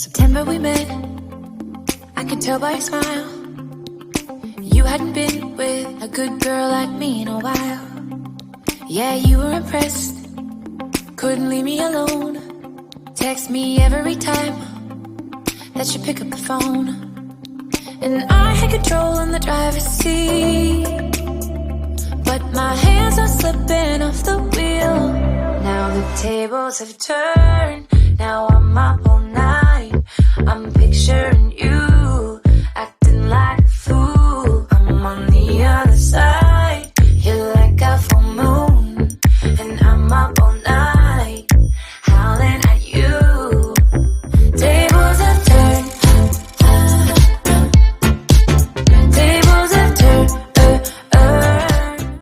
September we met, I could tell by your smile. You hadn't been with a good girl like me in a while. Yeah, you were impressed, couldn't leave me alone. Text me every time that you pick up the phone. And I had control in the driver's seat, but my hands are slipping off the wheel. Now the tables have turned, now I'm my own.